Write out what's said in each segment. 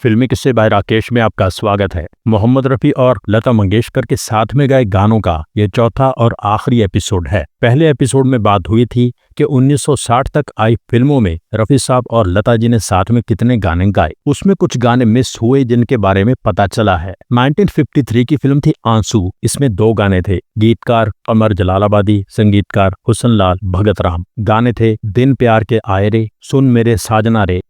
फिल्मी किस्से बाय राकेश में आपका स्वागत है। मोहम्मद रफी और लता मंगेशकर के साथ में गाए गानों का ये चौथा और आखिरी एपिसोड है। पहले एपिसोड में बात हुई थी कि 1960 तक आई फिल्मों में रफी साहब और लता जी ने साथ में कितने गाने गाए। उसमें कुछ गाने मिस हुए जिनके बारे में पता चला है। 1953 की फिल्म थी आंसू। इसमें 2 गाने थे। गीतकार कमर जलालाबादी, संगीतकार हुसन लाल भगत राम। गाने थे दिन प्यार के आए रे, सुन मेरे साजना रे,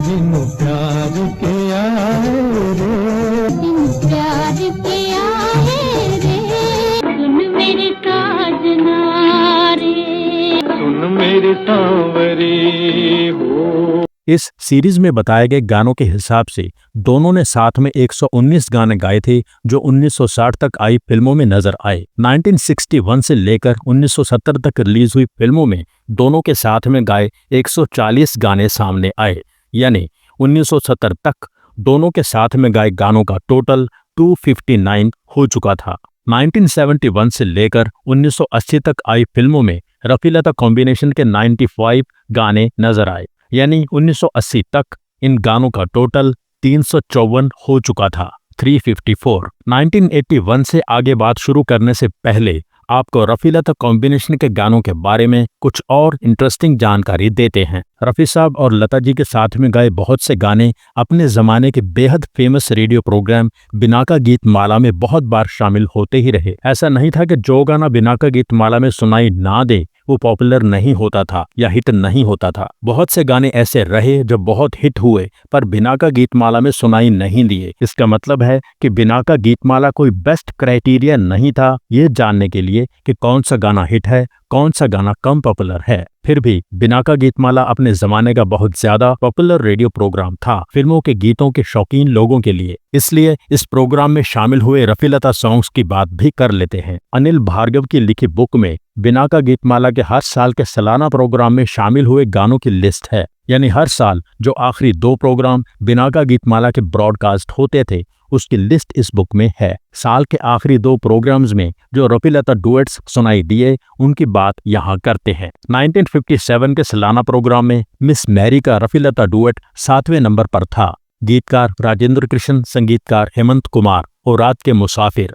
इस सीरीज में बताए गए गानों के हिसाब से दोनों ने साथ में 119 गाने गाए थे जो 1960 तक आई फिल्मों में नजर आए। 1961 से लेकर 1970 तक रिलीज हुई फिल्मों में दोनों के साथ में गाए 140 गाने सामने आए, यानी 1970 तक दोनों के साथ में गाए गानों का टोटल 259 हो चुका था। 1971 से लेकर 1980 तक आई फिल्मों में रफी लता कॉम्बिनेशन के 95 गाने नजर आए, यानी 1980 तक इन गानों का टोटल 354 हो चुका था, 354। 1981 से आगे बात शुरू करने से पहले आपको रफी लता कॉम्बिनेशन के गानों के बारे में कुछ और इंटरेस्टिंग जानकारी देते हैं। रफी साहब और लता जी के साथ में गाए बहुत से गाने अपने जमाने के बेहद फेमस रेडियो प्रोग्राम बिना का गीत माला में बहुत बार शामिल होते ही रहे। ऐसा नहीं था कि जो गाना बिना का गीत माला में सुनाई ना दे वो पॉपुलर नहीं होता था या हिट नहीं होता था। बहुत से गाने ऐसे रहे जो बहुत हिट हुए पर बिना का गीतमाला में सुनाई नहीं दिए। इसका मतलब है कि बिना का गीतमाला कोई बेस्ट क्राइटेरिया नहीं था ये जानने के लिए कि कौन सा गाना हिट है, कौन सा गाना कम पॉपुलर है। फिर भी बिना का गीतमाला अपने जमाने का बहुत ज्यादा पॉपुलर रेडियो प्रोग्राम था फिल्मों के गीतों के शौकीन लोगों के लिए। इसलिए इस प्रोग्राम में शामिल हुए रफी लता सॉन्ग्स की बात भी कर लेते हैं। अनिल भार्गव की लिखी बुक में बिना का गीतमाला के हर साल के सालाना प्रोग्राम में शामिल हुए गानों की लिस्ट है, यानी हर साल जो आखिरी 2 प्रोग्राम बिना का गीतमाला के ब्रॉडकास्ट होते थे उसकी लिस्ट इस बुक में है। साल के आखिरी 2 प्रोग्राम्स में जो रफी लता डुएट्स सुनाई दिए उनकी बात यहाँ करते हैं। 1957 के सालाना प्रोग्राम में मिस मैरी का रफी लता डुएट 7वें नंबर पर था। गीतकार राजेंद्र कृष्ण, संगीतकार हेमंत कुमार। और रात के मुसाफिर,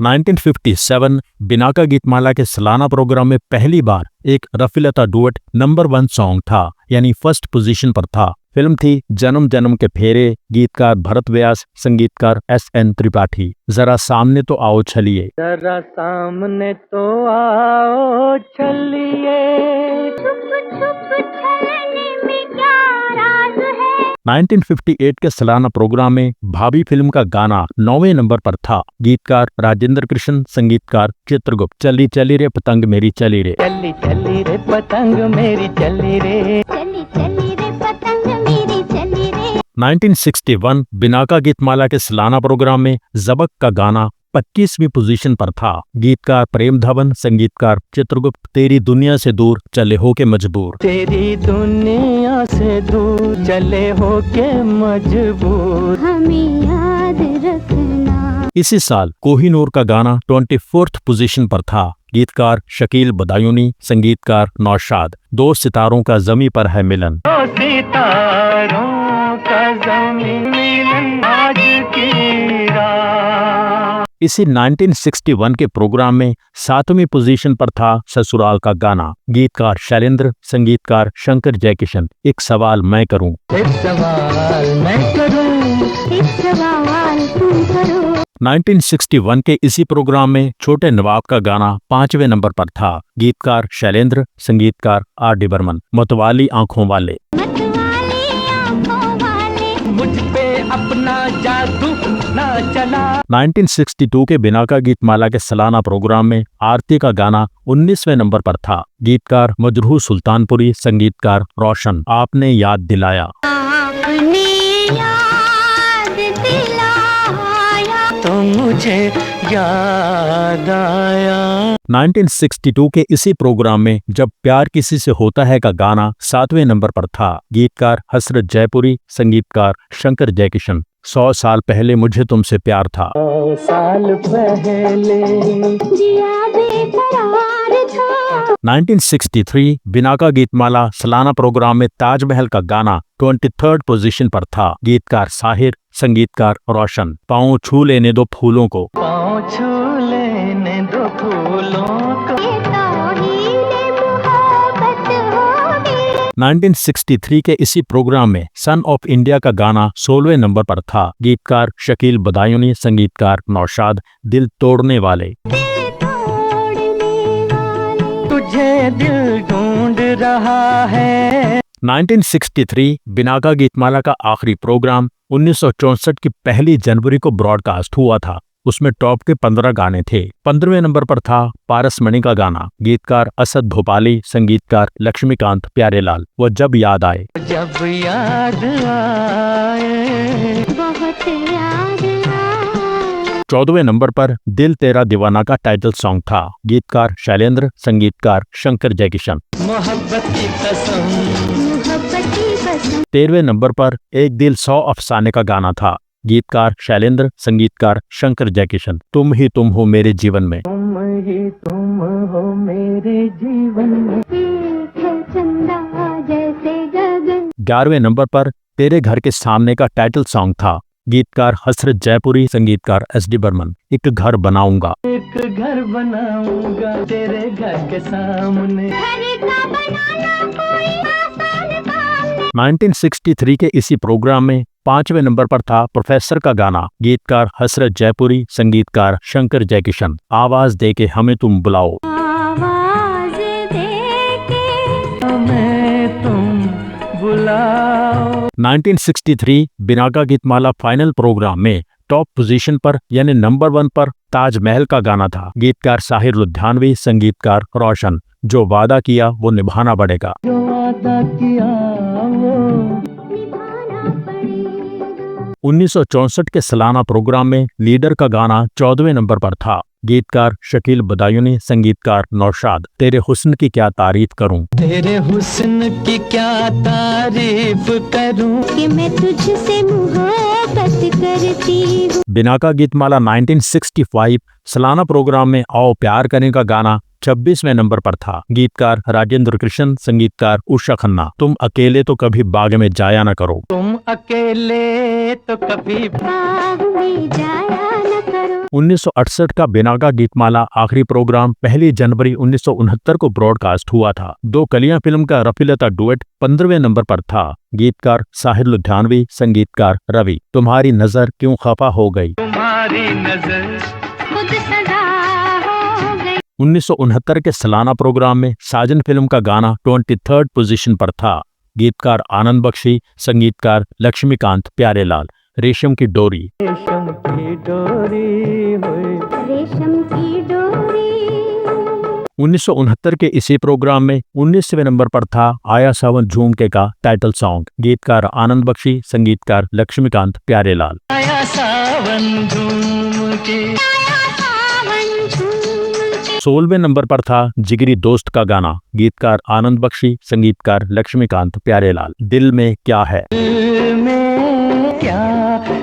1957 बिना का गीतमाला के सालाना प्रोग्राम में पहली बार एक रफी लता डुएट नंबर 1 सॉन्ग था, यानी फर्स्ट पोजीशन पर था। फिल्म थी जन्म जन्म के फेरे। गीतकार भरत व्यास, संगीतकार SN त्रिपाठी। जरा सामने तो आओ छलिए, जरा सामने तो आओ छलिए, छुप छुप छलने में क्या राज है। 1958 के सालाना प्रोग्राम में भाभी फिल्म का गाना 9वें नंबर पर था। गीतकार राजेंद्र कृष्ण, संगीतकार चित्रगुप्त। चली चली रे पतंग मेरी चली रे, चली चली रे पतंग मेरी चली रे, चली चली रे पतंग मेरी चली रे। 1961 बिना का गीतमाला के सालाना प्रोग्राम में ज़बक का गाना 25वीं पोजीशन पर था। गीतकार प्रेम धवन, संगीतकार चित्रगुप्त। तेरी दुनिया से दूर चले हो के मजबूर, तेरी दुनिया से दूर चले हो के मजबूर, हमें याद रखना। इसी साल कोहिनूर का गाना 24th पोजीशन पर था। गीतकार शकील बदायूनी, संगीतकार नौशाद। 2 सितारों का ज़मीं पर है मिलन, 2 सितारों का ज़मीं मिलन आज की रात। इसी 1961 के प्रोग्राम में 7वीं पोजीशन पर था ससुराल का गाना। गीतकार शैलेंद्र, संगीतकार शंकर जयकिशन। एक सवाल मैं करूं, एक सवाल मैं करूं, एक सवाल तुम करो। 1961 के इसी प्रोग्राम में छोटे नवाब का गाना 5वें नंबर पर था। गीतकार शैलेंद्र, संगीतकार RD बर्मन। मतवाली आंखों वाले, मुझ पे अपना जादू ना चला। 1962 के बिना का गीतमाला के सालाना प्रोग्राम में आरती का गाना 19वें नंबर पर था। गीतकार मजरूह सुल्तानपुरी, संगीतकार रोशन। आपने याद दिलाया, आपने याद दिलाया तो मुझे याद आया। 1962 के इसी प्रोग्राम में जब प्यार किसी से होता है का गाना 7वें नंबर पर था। गीतकार हसरत जयपुरी, संगीतकार शंकर जयकिशन। 100 साल पहले मुझे तुमसे प्यार था, 100 साल पहले जिया बेकरार हो। 1963 बिनाका गीतमाला सालाना प्रोग्राम में ताजमहल का गाना 23rd पोजीशन पर था। गीतकार साहिर, संगीतकार रोशन। पाँव छू लेने दो फूलों को। पाँव छू लेने दो फूलों को, ये तो हीले मोहब्बत होगी। 1963 के इसी प्रोग्राम में सन ऑफ इंडिया का गाना 16वें नंबर पर था। गीतकार शकील बदायूनी, संगीतकार नौशाद। दिल तोड़ने वाले। दिल तोड़ने वाले, तुझे दिल ढूंढ रहा है। 1963 बिनाका गीतमाला का आखिरी प्रोग्राम 1964 की 1 जनवरी को ब्रॉडकास्ट हुआ था। उसमें टॉप के 15 गाने थे। 15वें नंबर पर था पारस मणि का गाना। गीतकार असद भोपाली, संगीतकार लक्ष्मीकांत प्यारेलाल। वो जब याद आए। जब याद आए, बहुत याद आए। 14वें नंबर पर दिल तेरा दीवाना का टाइटल सॉन्ग था। गीतकार शैलेंद्र, संगीतकार शंकर जयकिशन। मोहब्बत की कसम, मोहब्बत की कसम। 13वें नंबर पर एक दिल 100 अफसाने का गाना था। गीतकार शैलेंद्र, संगीतकार शंकर जयकिशन। तुम ही तुम हो मेरे जीवन में। तुम ही तुम हो मेरे जीवन में, एक है चंदा जैसे गगन। 11वें नंबर पर तेरे घर के सामने का टाइटल सॉन्ग था। गीतकार हसरत जयपुरी, संगीतकार एस डी बर्मन। एक घर बनाऊंगा। एक घर बनाऊंगा तेरे घर के सामने। घर का बनाना कोई आसान काम नहीं। 1963 के इसी प्रोग्राम में 5वें नंबर पर था प्रोफेसर का गाना। गीतकार हसरत जयपुरी, संगीतकार शंकर जयकिशन। आवाज दे के हमें तुम बुलाओ। आवाज दे के हमें तुम बुलाओ। 1963 बिनाका गीतमाला फाइनल प्रोग्राम में टॉप पोजीशन पर यानी नंबर 1 पर ताजमहल का गाना था। गीतकार साहिर लुधियानवी, संगीतकार रोशन। जो वादा किया वो निभाना पड़ेगा। जो वादा किया वो निभाना पड़ेगा। 1964 के सालाना प्रोग्राम में लीडर का गाना 14वें नंबर पर था। गीतकार शकील बदायूनी, संगीतकार नौशाद। तेरे हुस्न की क्या तारीफ करूं। तेरे हुस्न की क्या तारीफ करूं, कि मैं तुझसे मोहब्बत करती हूँ। बिनाका गीतमाला 1965 सालाना प्रोग्राम में आओ प्यार करें का गाना 26वें नंबर पर था। गीतकार राजेंद्र कृष्ण, संगीतकार उषा खन्ना। तुम अकेले तो कभी बाग में जाया न करो। तुम अकेले तो कभी बाग में जाया न करो। 1968 का बिनाका गीतमाला आखिरी प्रोग्राम 1 जनवरी 1969 को ब्रॉडकास्ट हुआ था। दो कलियां फिल्म का रफीलता डुएट 15वें नंबर पर था। गीतकार साहिर लुधियानवी, संगीतकार रवि। तुम्हारी नजर क्यों खफा हो गई। तुम्हारी नजर खुद सजा हो गई। 1969 के सालाना प्रोग्राम में साजन फिल्म का गाना 23rd पोजीशन पर था। गीतकार आनंद बख्शी, संगीतकार लक्ष्मीकांत प्यारेलाल। रेशम की डोरी। रेशम की डोरी हुई, रेशम की डोरी। 1969 के इसी प्रोग्राम में 19वें नंबर पर था आया सावन झूमके का टाइटल सॉन्ग। गीतकार आनंद बख्शी, संगीतकार लक्ष्मीकांत प्यारेलाल। आया सावन झूम के, आया सावन झूम के। 16वें नंबर पर था जिगरी दोस्त का गाना। गीतकार आनंद बख्शी, संगीतकार लक्ष्मीकांत प्यारेलाल। दिल में क्या है। दिल में क्या है,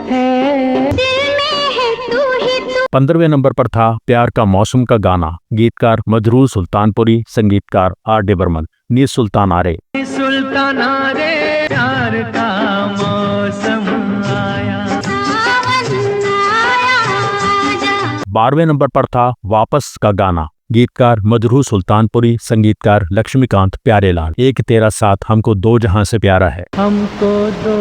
दिल में है तू ही तू। 15वें नंबर पर था प्यार का मौसम का गाना। गीतकार मजरूर सुल्तानपुरी, संगीतकार आर डी बर्मन। नीर सुल्तान आरे। सुल्तान आरे, प्यार का मौसम आया, सावन आया आजा। 12वें नंबर पर था वापस का गाना। गीतकार मजरूर सुल्तानपुरी, संगीतकार लक्ष्मीकांत प्यारेलाल। एक तेरा साथ हमको दो जहां से प्यारा है। हमको दो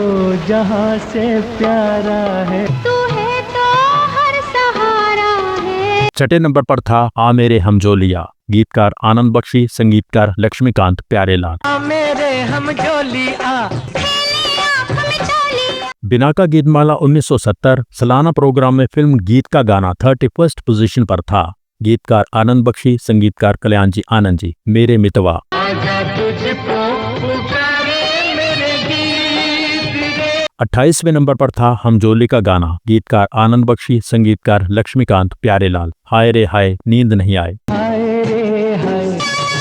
जहां से प्यारा है, तू है तो हर सहारा है। 6ठे नंबर पर था आ मेरे हमजोलिया। गीतकार आनंद बख्शी, संगीतकार लक्ष्मीकांत प्यारेलाल। आ मेरे हम जोली आ, हम जोली। बिनाका गीतमाला 1970 सालाना प्रोग्राम में फिल्म गीत का गाना 31st पोजीशन पर था। गीतकार आनंद बख्शी, संगीतकार कल्याण जी आनंद जी। मेरे मितवा। आजा तुझको पुकारे मेरे गीत रे। 28वें नंबर पर था हमजोली का गाना। गीतकार आनंद बख्शी, संगीतकार लक्ष्मीकांत प्यारेलाल। हाय रे हाय नींद नहीं आए। हाय रे हाय,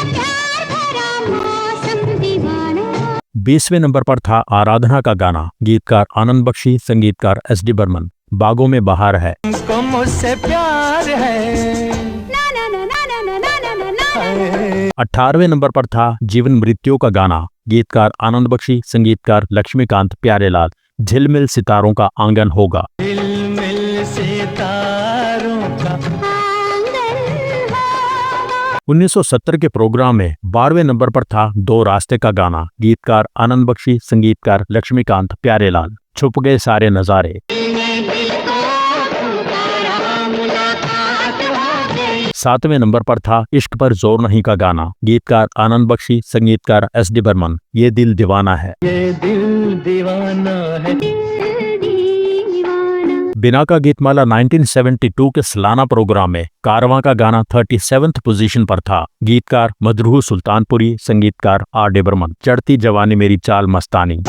प्यार भरा मौसम दीवाना। 20वें नंबर पर था आराधना का गाना। गीतकार आनंद बख्शी, संगीतकार एस डी बर्मन। बागों में बहार है। तुमको मुझसे प्यार है, ना ना ना ना ना ना ना ना ना। है। 18वें नंबर पर था जीवन मृत्यु का गाना, गीतकार आनंद बख्शी, संगीतकार लक्ष्मीकांत प्यारेलाल, झिलमिल सितारों का आंगन होगा। झिलमिल सितारों का 1970 के प्रोग्राम में 12वें नंबर पर था दो रास्ते का गाना, गीतकार आनंद बख्शी, संगीतकार लक्ष्मीकांत प्यारेलाल, छुप गए सारे नजारे। 7वें नंबर पर था इश्क पर जोर नहीं का गाना, गीतकार आनंद बख्शी, संगीतकार SD बर्मन, ये दिल दीवाना है। ये दिल दीवाना है। बिना का गीतमाला 1972 के सालाना प्रोग्राम में कारवां का गाना 37th पोजीशन पर था, गीतकार मजरूह सुल्तानपुरी, संगीतकार RD बर्मन, चढ़ती जवानी मेरी चाल मस्तानी।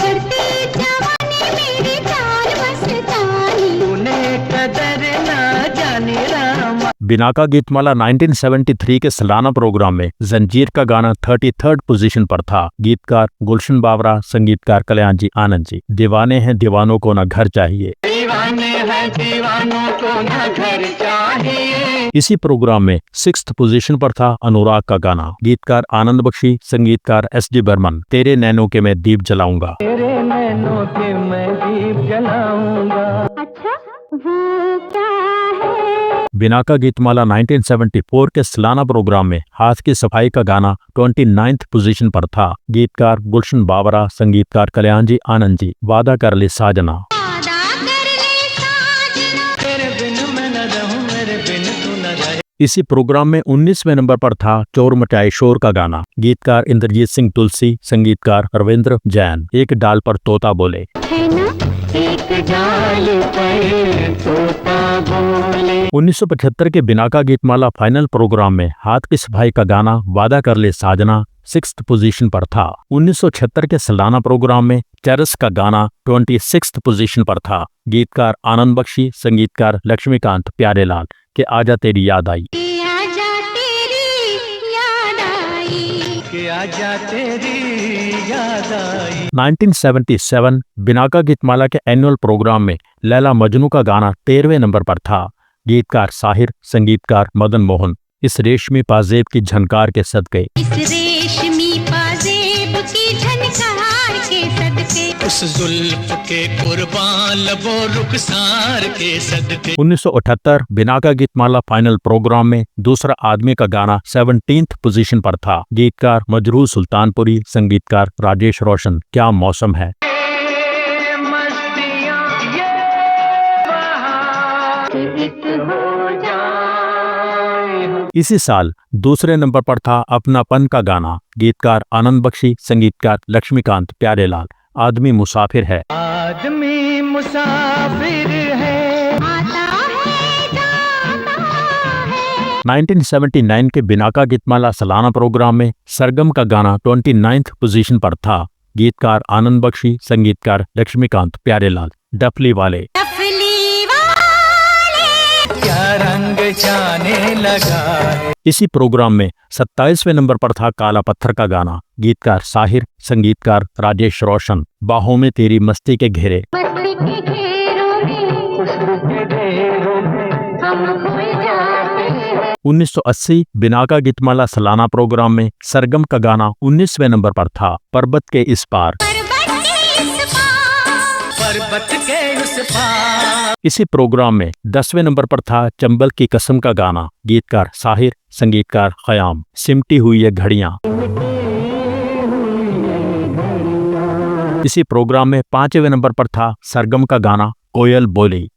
बिना का गीतमाला 1973 के सालाना प्रोग्राम में जंजीर का गाना 33rd पोजीशन पर था, गीतकार गुलशन बावरा, संगीतकार कल्याण जी आनंद जी, दीवाने हैं दीवानों को न घर चाहिए। दीवाने हैं दीवानों को न घर चाहिए। इसी प्रोग्राम में 6th पोजीशन पर था अनुराग का गाना, गीतकार आनंद बख्शी, संगीतकार SD बर्मन, तेरे नैनों के मैं दीप जलाऊंगा। तेरे नैनों के मैं दीप जलाऊंगा। अच्छा वो क्या है? बिना का गीतमाला 1974 के सालाना प्रोग्राम में हाथ की सफाई का गाना 29th पोजीशन पर था, गीतकार गुलशन बावरा, संगीतकार कल्याण जी आनंद जी, वादा कर ले साजना। तेरे बिन मैं न रहूं, मेरे बिन तू न रहे। इसी प्रोग्राम में 19वें नंबर पर था चोर मचाए शोर का गाना, गीतकार इंद्रजीत सिंह तुलसी, संगीतकार रविंद्र जैन, एक डाल पर तोता बोले। है ना? एक डाल पर तोता बोले। 1975 के बिना का गीतमाला फाइनल प्रोग्राम में हाथ की सफाई का गाना वादा कर ले साजना 6th पोजीशन पर था। 1976 के सालाना प्रोग्राम में चरस का गाना 26th पोजीशन पर था, गीतकार आनंद बख्शी, संगीतकार लक्ष्मीकांत प्यारेलाल, के आजा तेरी याद आई। आजा तेरी याद आई। कि आजा तेरी याद आई। 1977 बिना का गीतमाला के एनुअल प्रोग्राम में लैला मजनू का गाना 13वें नंबर पर था, गीतकार साहिर, संगीतकार मदन मोहन, इस रेशमी पाजेब की झनकार के सदके। इस रेशमी पाजेब की झनकार के सदके। उस जुल्फ के कुर्बान लबो रुखसार के सदके। 1978 बिना का गीतमाला फाइनल प्रोग्राम में दूसरा आदमी का गाना 17th पोजीशन पर था, गीतकार मजरूह सुल्तानपुरी, संगीतकार राजेश रोशन, क्या मौसम है। इसी साल दूसरे नंबर पर था अपनापन का गाना, गीतकार आनंद बख्शी, संगीतकार लक्ष्मीकांत प्यारेलाल, आदमी मुसाफिर है। आदमी मुसाफिर है। आता है जाता है। 1979 के बिना का गीतमाला सालाना प्रोग्राम में सरगम का गाना 29th पोजीशन पर था, गीतकार आनंद बख्शी, संगीतकार लक्ष्मीकांत प्यारेलाल, डफली वाले। डफली वाले क्या रंग जाने लगा है। इसी प्रोग्राम में 27वें नंबर पर था काला पत्थर का गाना, गीतकार साहिर, संगीतकार राजेश रोशन, बाहों में तेरी मस्ती के घेरे। मस्ती के घेरों में खुशबू के ढेरों में हम खो जाते हैं। 1980 बिना का गीतमाला सालाना प्रोग्राम में सरगम का गाना 19वें नंबर पर था, पर्वत के इस पार। पर्वत के उस पार। इसी प्रोग्राम में 10वें नंबर पर था चंबल की कसम का गाना, गीतकार साहिर, संगीतकार खयाम, सिमटी हुई ये घड़ियां। इसी प्रोग्राम में 5वें नंबर पर था सरगम का गाना कोयल बोली।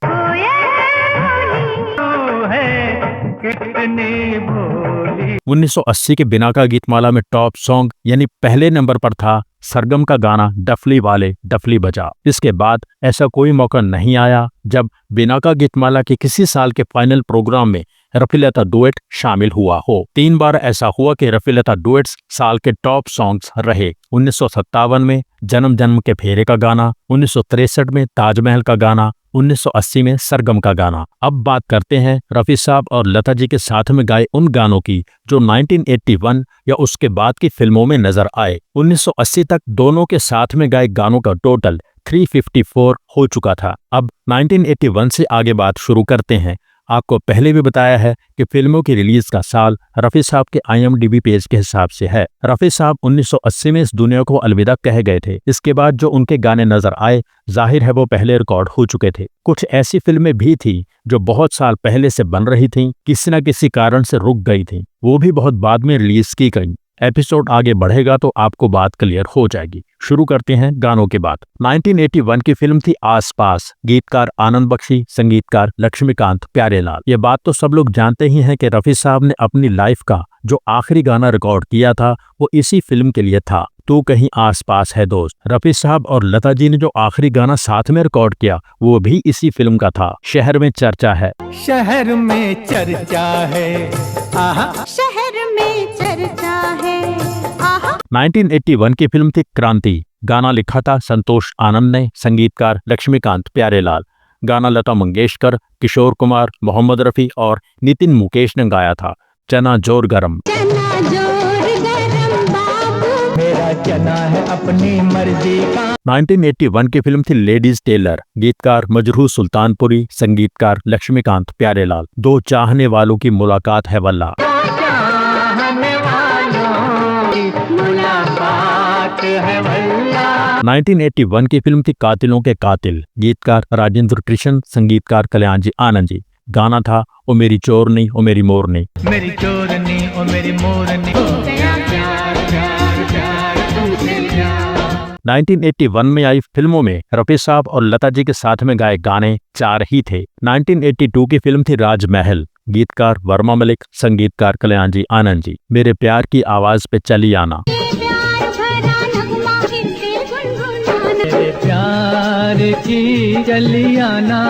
कितनी भोली। 1980 के बिना का गीतमाला में टॉप सॉन्ग यानी पहले नंबर पर था सरगम का गाना डफली वाले डफली बजा। इसके बाद ऐसा कोई मौका नहीं आया जब बिना का गीतमाला के किसी साल के फाइनल प्रोग्राम में रफीलता डुएट शामिल हुआ हो। 3 बार ऐसा हुआ कि रफीलता डुएट्स साल के टॉप सॉन्ग्स रहे। 1957 में जन्म जन्म के फेरे का गाना, 1963 में ताजमहल का गाना, 1980 में सरगम का गाना। अब बात करते हैं रफी साहब और लता जी के साथ में गाए उन गानों की जो 1981 या उसके बाद की फिल्मों में नजर आए। 1980 तक दोनों के साथ में गाए गानों का टोटल 354 हो चुका था। अब 1981 से आगे बात शुरू करते हैं। आपको पहले भी बताया है कि फिल्मों की रिलीज का साल रफी साहब के IMDb पेज के हिसाब से है। रफी साहब 1980 में इस दुनिया को अलविदा कह गए थे। इसके बाद जो उनके गाने नजर आए, जाहिर है वो पहले रिकॉर्ड हो चुके थे। कुछ ऐसी फिल्में भी थी जो बहुत साल पहले से बन रही थीं, किसी न किसी कारण से रुक गई थीं, वो भी बहुत बाद में रिलीज की गई। एपिसोड आगे बढ़ेगा तो आपको बात क्लियर हो जाएगी। शुरू करते हैं गानों के बाद। 1981 की फिल्म थी आस पास, गीतकार आनंद बख्शी, संगीतकार लक्ष्मीकांत प्यारेलाल। ये बात तो सब लोग जानते ही हैं कि रफी साहब ने अपनी लाइफ का जो आखिरी गाना रिकॉर्ड किया था वो इसी फिल्म के लिए था, तू कहीं आस पास है दोस्त। रफी साहब और लता जी ने जो आखिरी गाना साथ में रिकॉर्ड किया वो भी इसी फिल्म का था, शहर में चर्चा है। शहर में चर्चा है, आहा शहर में चर्चा है, आहा। 1981 की फिल्म थी क्रांति। गाना लिखा था संतोष आनंद ने, संगीतकार लक्ष्मीकांत प्यारेलाल। गाना लता मंगेशकर, किशोर कुमार, मोहम्मद रफी और नितिन मुकेश ने गाया था। चना जोर गरम। चना जोर गरम बाबू, मेरा चना है अपनी मर्जी का। 1981 की फिल्म थी लेडीज टेलर। गीतकार मजरूह सुल्तानपुरी, संगीतकार लक्ष्मीकांत प्यारेलाल। दो चाहने वालों की मुलाकात है वल्ला। चाहने वालों की मुलाकात है वल्ला। 1981 की फिल्म थी कातिलों के कातिल। गीतकार राजेंद्र कृष्ण, संगीतकार कल्याण जी आनंद जी। गाना था ओ मेरी चोरनी ओ मेरी मोरनी। मेरी चोरनी और मेरी मोरनी, हो गया प्यार प्यार प्यार तुमसे प्यार। 1981 में आई फिल्मों में रफी साहब और लता जी के साथ में गाए गाने 4 ही थे। 1982 की फिल्म थी राजमहल। गीतकार वर्मा मलिक, संगीतकार कल्याण जी आनंद जी। मेरे प्यार की आवाज पे चली आना। प्यार भरा नगमा फिर से गुनगुनाना। मेरे प्यार की चलियाना।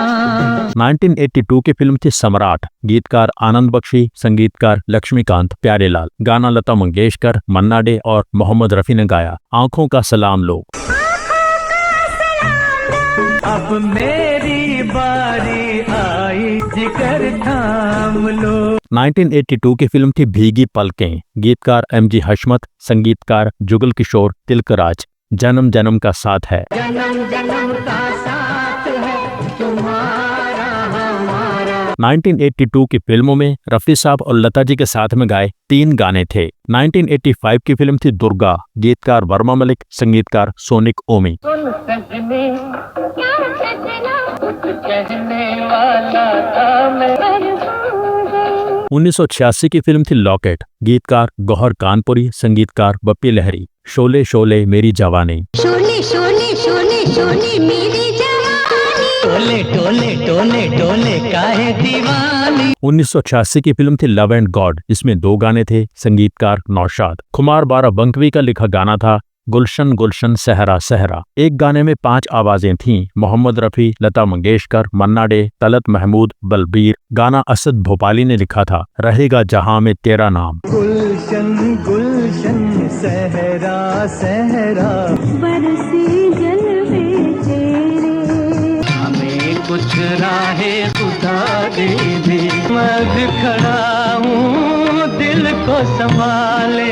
1982 की फिल्म थी सम्राट। गीतकार आनंद बख्शी, संगीतकार लक्ष्मीकांत प्यारेलाल। गाना लता मंगेशकर, मन्ना डे और मोहम्मद रफी ने गाया। आंखों का सलाम लो। अब मेरी बारी आई, जिगर थाम लो। 1982 की फिल्म थी भीगी पलकें। गीतकार MG हशमत, संगीतकार जुगल किशोर तिलकराज। जन्म जन्म का साथ है। जन्म जन्म का साथ है तुम्हारा हमारा। 1982 की फिल्मों में रफी साहब और लता जी के साथ में गाए 3 गाने थे। 1985 की फिल्म थी दुर्गा। गीतकार वर्मा मलिक, संगीतकार सोनिक ओमी। सुन सजनी, क्या सजना, कुछ कहने वाला था मैं। पर हो गई। 1986 की फिल्म थी लॉकेट। गीतकार गौहर कानपुरी, संगीतकार बप्पी लहरी। शोले शोले मेरी जवानी। शोले शोले शोले शोले मेरी जवानी। टोले टोले टोले टोले काहे दीवानी। 1986 की फिल्म थी लव एंड गॉड। इसमें 2 गाने थे, संगीतकार नौशाद। कुमार बाराबंकवी का लिखा गाना था गुलशन गुलशन सहरा सहरा। एक गाने में 5 आवाजें थीं, मोहम्मद रफी, लता मंगेशकर, मन्ना डे, तलत महमूद, बलबीर। गाना असद भोपाली ने लिखा था। रहेगा जहां में तेरा नाम। गुलशन गुलशन सहरा सहरा, बरसी जलवे तेरे। हमें कुछ राहे खुदा दे दे। मैं खड़ा हूँ दिल को संभाले।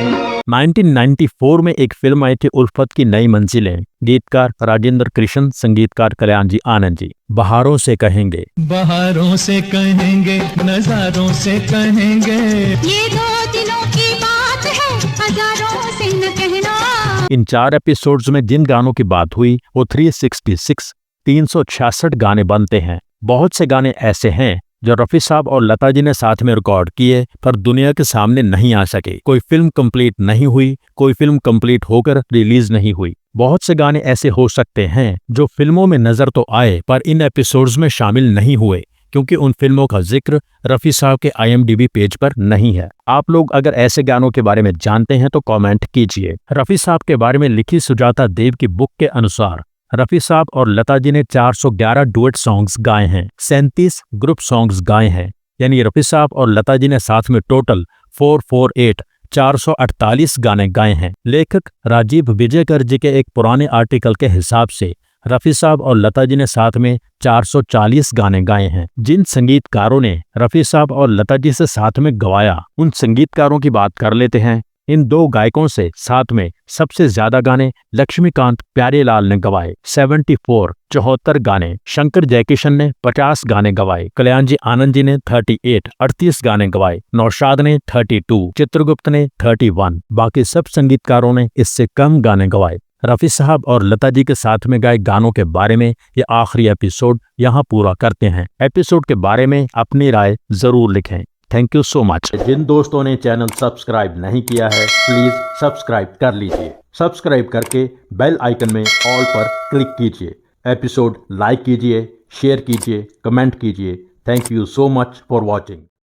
1994 में एक फिल्म आई थी उल्फत की नई मंजिलें। गीतकार राजेंद्र कृष्ण, संगीतकार कल्याण जी आनंद जी। बहारों से कहेंगे। बहारों से कहेंगे, नजारों से कहेंगे। ये 2 दिनों की बात है, हजारों से न कहना। इन 4 एपिसोड्स में जिन गानों की बात हुई वो 366 गाने बनते हैं। बहुत से गाने ऐसे हैं जो रफी साहब और लता जी ने साथ में रिकॉर्ड किए पर दुनिया के सामने नहीं आ सके। कोई फिल्म कंप्लीट नहीं हुई, कोई फिल्म कंप्लीट होकर रिलीज नहीं हुई। बहुत से गाने ऐसे हो सकते हैं जो फिल्मों में नजर तो आए पर इन एपिसोड्स में शामिल नहीं हुए क्योंकि उन फिल्मों का जिक्र रफी साहब के IMDb पेज पर नहीं है। आप लोग अगर ऐसे गानों के बारे में जानते हैं तो कमेंट कीजिए। रफी साहब के बारे में लिखी सुजाता देव की बुक के अनुसार रफी साहब और लता जी ने 411 डुएट सॉन्ग्स गाए हैं, 37 ग्रुप सॉन्ग्स गाए हैं। यानी रफी साहब और लता जी ने साथ में टोटल 448 गाने गाए हैं। लेखक राजीव विजयकर जी के एक पुराने आर्टिकल के हिसाब से रफी साहब और लता जी ने साथ में 440 गाने गाए हैं। जिन संगीतकारों ने रफी साहब और लता जी से साथ में गवाया उन संगीतकारों की बात कर लेते हैं। इन दो गायकों से साथ में सबसे ज्यादा गाने लक्ष्मीकांत प्यारेलाल ने गवाए 74 74 गाने, शंकर जयकिशन ने 50 गाने गवाए, कल्याण जी आनंद जी ने 38 गाने गवाए, नौशाद ने 32, चित्रगुप्त ने 31, बाकी सब संगीतकारों ने इससे कम गाने गवाए। रफी साहब और लता जी के साथ में गाए गानों के बारे में ये आखिरी एपिसोड यहाँ पूरा करते हैं। एपिसोड के बारे में अपनी राय जरूर लिखें। Thank you so much. जिन दोस्तों ने चैनल सब्सक्राइब नहीं किया है प्लीज सब्सक्राइब कर लीजिए। सब्सक्राइब करके बेल आइकन में ऑल पर क्लिक कीजिए। एपिसोड लाइक कीजिए, शेयर कीजिए, कमेंट कीजिए। Thank you so much for watching.